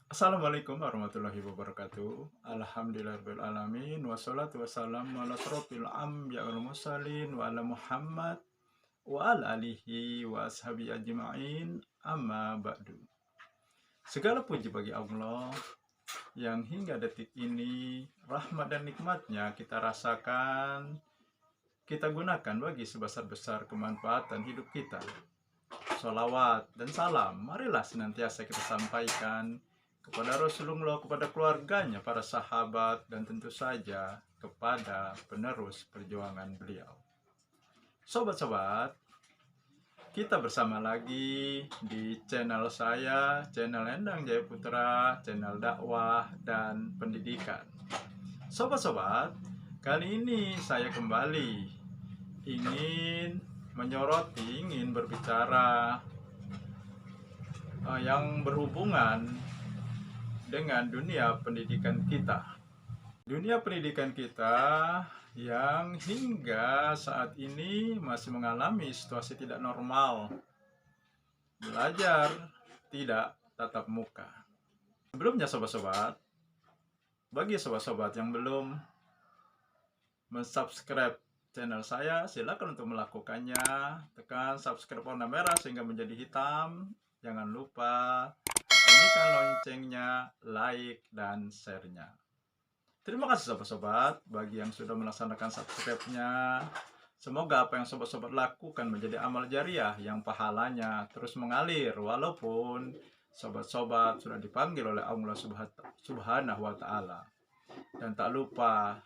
Assalamualaikum warahmatullahi wabarakatuh. Alhamdulillahirabbil alamin wassalatu wassalamu ala asrofil anbiya wal mursalin wa ala Muhammad wa ala alihi wa ashabi ajma'in amma ba'du. Segala puji bagi Allah yang hingga detik ini rahmat dan nikmatnya kita rasakan, kita gunakan bagi sebesar-besar kemanfaatan hidup kita. Sholawat dan salam marilah senantiasa kita sampaikan kepada Rasulullah, kepada keluarganya, para sahabat, dan tentu saja kepada penerus perjuangan beliau. Sobat-sobat, kita bersama lagi di channel saya, channel Endang Jaya Putra, channel dakwah dan pendidikan. Sobat-sobat, kali ini saya kembali ingin berbicara yang berhubungan dengan dunia pendidikan kita. Dunia pendidikan kita yang hingga saat ini masih mengalami situasi tidak normal. Belajar tidak tatap muka. Sebelumnya sobat-sobat, bagi sobat-sobat yang belum mensubscribe channel saya, silakan untuk melakukannya. Tekan subscribe warna merah sehingga menjadi hitam. Jangan lupa bunyikan loncengnya, like, dan share-nya. Terima kasih sobat-sobat bagi yang sudah melaksanakan subscribe-nya. Semoga apa yang sobat-sobat lakukan menjadi amal jariah yang pahalanya terus mengalir walaupun sobat-sobat sudah dipanggil oleh Allah Subhanahu wa Ta'ala. Dan tak lupa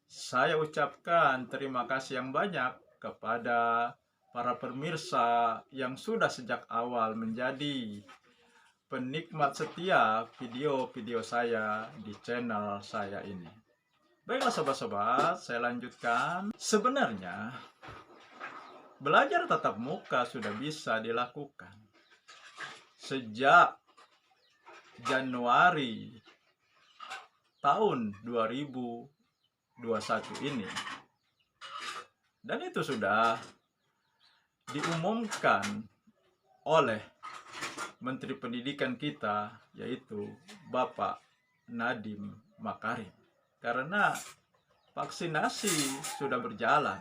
saya ucapkan terima kasih yang banyak kepada para pemirsa yang sudah sejak awal menjadi penikmat setia video-video saya di channel saya ini. Baiklah sobat-sobat, saya lanjutkan. Sebenarnya belajar tatap muka sudah bisa dilakukan sejak Januari tahun 2021 ini. Dan itu sudah diumumkan oleh Menteri Pendidikan kita, yaitu Bapak Nadiem Makarim. Karena vaksinasi sudah berjalan,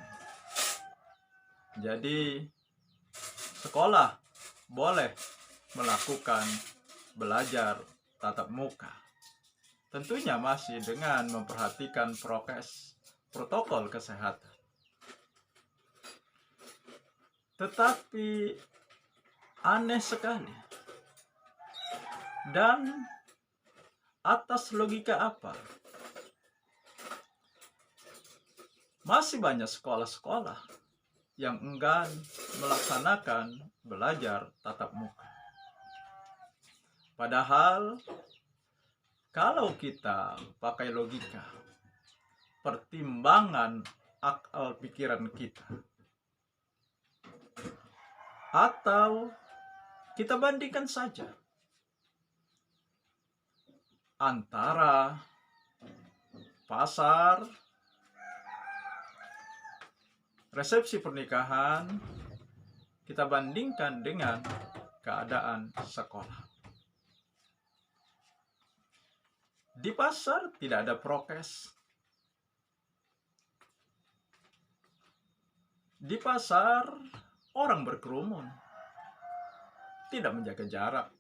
jadi sekolah boleh melakukan belajar tatap muka. Tentunya masih dengan memperhatikan protokol kesehatan. Tetapi aneh sekali. Dan atas logika apa? Masih banyak sekolah-sekolah yang enggan melaksanakan belajar tatap muka. Padahal kalau kita pakai logika, pertimbangan akal pikiran kita, atau kita bandingkan saja antara pasar, resepsi pernikahan, kita bandingkan dengan keadaan sekolah. Di pasar tidak ada prokes. Di pasar orang berkerumun, tidak menjaga jarak.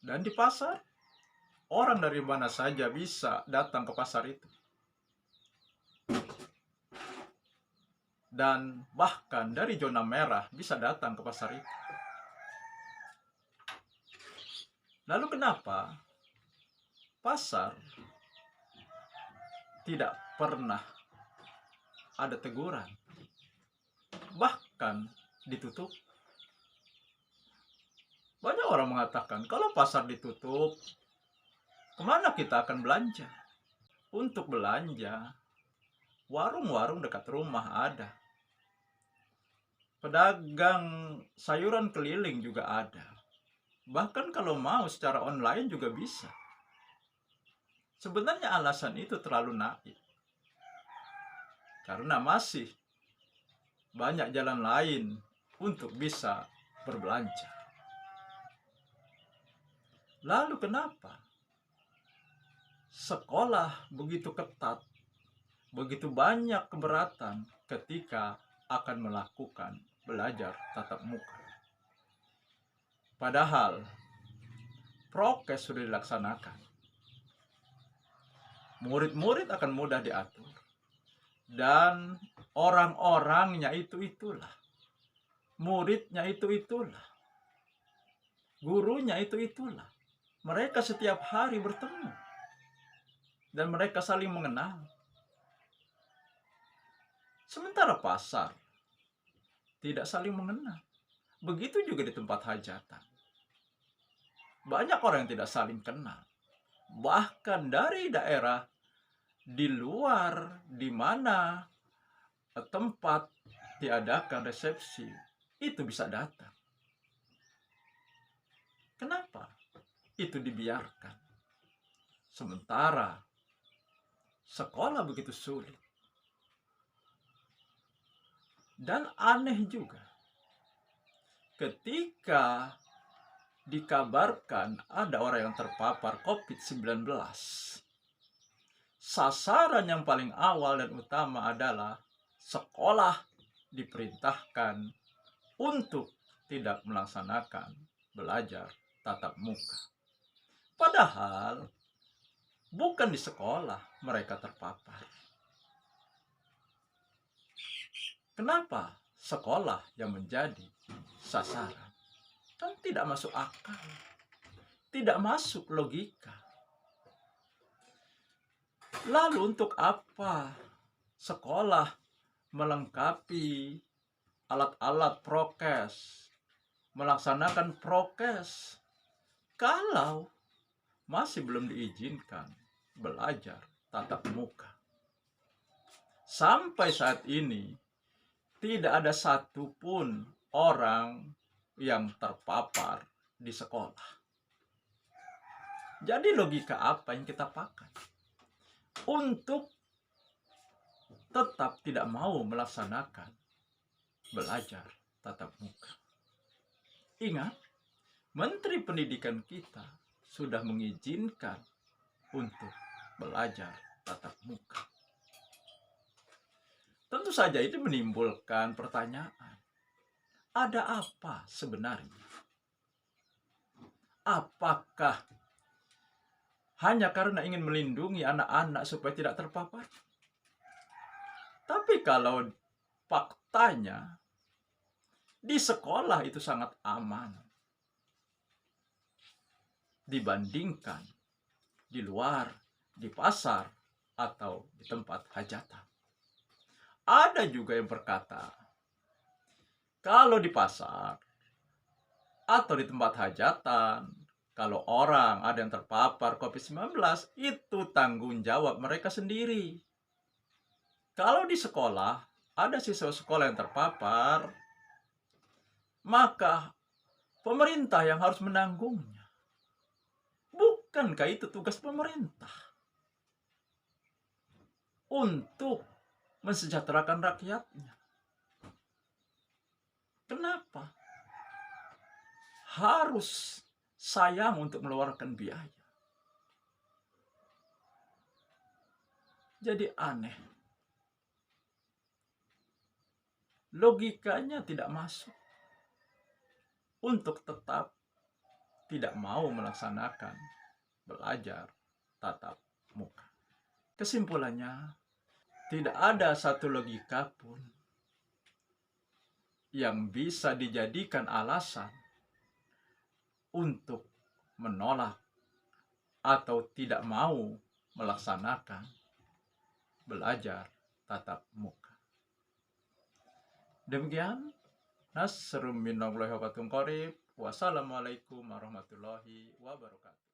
Dan di pasar orang dari mana saja bisa datang ke pasar itu. Dan bahkan dari zona merah bisa datang ke pasar itu. Lalu kenapa pasar tidak pernah ada teguran, bahkan ditutup? Banyak orang mengatakan kalau pasar ditutup, kemana kita akan belanja? Untuk belanja, warung-warung dekat rumah ada. Pedagang sayuran keliling juga ada. Bahkan kalau mau secara online juga bisa. Sebenarnya alasan itu terlalu naif. Karena masih banyak jalan lain untuk bisa berbelanja. Lalu kenapa sekolah begitu ketat, begitu banyak keberatan ketika akan melakukan belajar tatap muka? Padahal prokes sudah dilaksanakan. Murid-murid akan mudah diatur. Dan orang-orangnya itu-itulah. Muridnya itu-itulah. Gurunya itu-itulah. Mereka setiap hari bertemu. Dan mereka saling mengenal. Sementara pasar tidak saling mengenal. Begitu juga di tempat hajatan. Banyak orang yang tidak saling kenal. Bahkan dari daerah di luar di mana tempat diadakan resepsi itu bisa datang. Kenapa itu dibiarkan? Sementara sekolah begitu sulit. Dan aneh juga, ketika dikabarkan ada orang yang terpapar COVID-19, sasaran yang paling awal dan utama adalah sekolah diperintahkan untuk tidak melaksanakan belajar tatap muka. Padahal bukan di sekolah mereka terpapar. Kenapa sekolah yang menjadi sasaran? Kan tidak masuk akal, tidak masuk logika. Lalu untuk apa sekolah melengkapi alat-alat prokes, melaksanakan prokes, kalau masih belum diizinkan belajar tatap muka? Sampai saat ini tidak ada satupun orang yang terpapar di sekolah. Jadi logika apa yang kita pakai untuk tetap tidak mau melaksanakan belajar tatap muka? Ingat, Menteri Pendidikan kita sudah mengizinkan untuk belajar tatap muka. Tentu saja itu menimbulkan pertanyaan. Ada apa sebenarnya? Apakah hanya karena ingin melindungi anak-anak supaya tidak terpapar? Tapi kalau faktanya di sekolah itu sangat aman dibandingkan di luar, di pasar, atau di tempat hajatan. Ada juga yang berkata, kalau di pasar atau di tempat hajatan, kalau orang ada yang terpapar COVID-19, itu tanggung jawab mereka sendiri. Kalau di sekolah, ada siswa sekolah yang terpapar, maka pemerintah yang harus menanggungnya. Bukankah itu tugas pemerintah untuk mensejahterakan rakyatnya? Kenapa harus sayang untuk mengeluarkan biaya? Jadi aneh. Logikanya tidak masuk untuk tetap tidak mau melaksanakan belajar tatap muka. Kesimpulannya, tidak ada satu logika pun yang bisa dijadikan alasan untuk menolak atau tidak mau melaksanakan belajar tatap muka. Demikian, nasrum minallahi wa barakatuh. Wassalamualaikum warahmatullahi wabarakatuh.